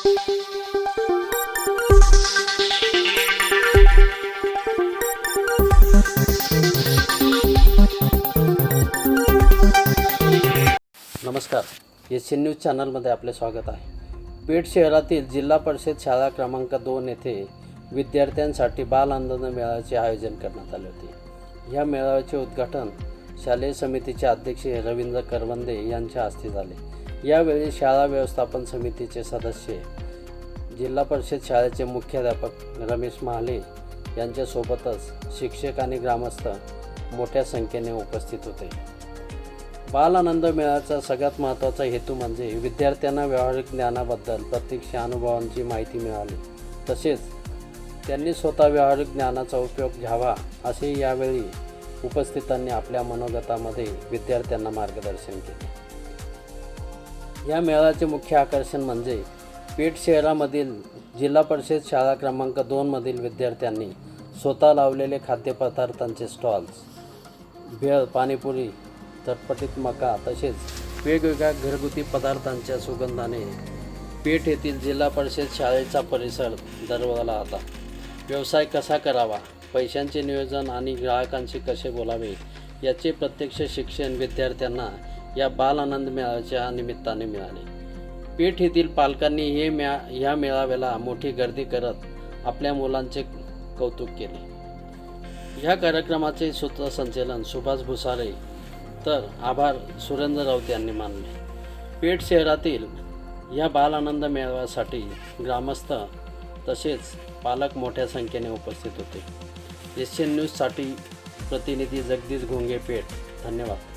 नमस्कार, Asian news चॅनलमध्ये आपले स्वागत आहे. पेठ शहरातील जिल्हा परिषद शाळा क्रमांक 2 येथे विद्यार्थ्यांसाठी बाल आनंद मेळाव्याचे आयोजन करण्यात आले होते. या मेळाव्याचे उद्घाटन शालेय समितीचे अध्यक्ष रवींद्र करवंदे यांच्या हस्ते झाले. यावेळी शाळा व्यवस्थापन समितीचे सदस्य, जिल्हा परिषद शाळेचे मुख्याध्यापक रमेश महाले यांच्यासोबतच शिक्षक आणि ग्रामस्थ मोठ्या संख्येने उपस्थित होते. बाल आनंद मेळाव्याचा सगळ्यात महत्त्वाचा हेतू म्हणजे विद्यार्थ्यांना व्यावहारिक ज्ञानाबद्दल प्रत्यक्ष अनुभवांची माहिती मिळाली, तसेच त्यांनी स्वतः व्यावहारिक ज्ञानाचा उपयोग घ्यावा असे यावेळी उपस्थितांनी आपल्या मनोगतामध्ये विद्यार्थ्यांना मार्गदर्शन केले. या मेळाव्याचे मुख्य आकर्षण म्हणजे पेठ शहरामधील जिल्हा परिषद शाळा क्रमांक 2 मधील विद्यार्थ्यांनी स्वतः लावलेले खाद्यपदार्थांचे स्टॉल्स, भेळ, पाणीपुरी, चटपटीत मका तसेच वेगवेगळ्या घरगुती पदार्थांच्या सुगंधाने पेठ येथील जिल्हा परिषद शाळेचा परिसर दरवळला होता. व्यवसाय कसा करावा, पैशांचे नियोजन आणि ग्राहकांशी कसे बोलावे याचे प्रत्यक्ष शिक्षण विद्यार्थ्यांना या बाल आनंद मेळाव्याच्या निमित्ताने मिळाले. पेठ येथील पालकांनी या मेळाव्याला मोठी गर्दी करत आपल्या मुलांचे कौतुक केले. या कार्यक्रमाचे सूत्रसंचालन सुभाष भुसारे तर आभार सुरेंद्र राऊत यांनी मानले. पेठ शहरातील या बाल आनंद मेळाव्यासाठी ग्रामस्थ तसेच पालक मोठ्या संख्येने उपस्थित होते. एशियन न्यूजसाठी प्रतिनिधी जगदीश घोंगे, पेठ. धन्यवाद.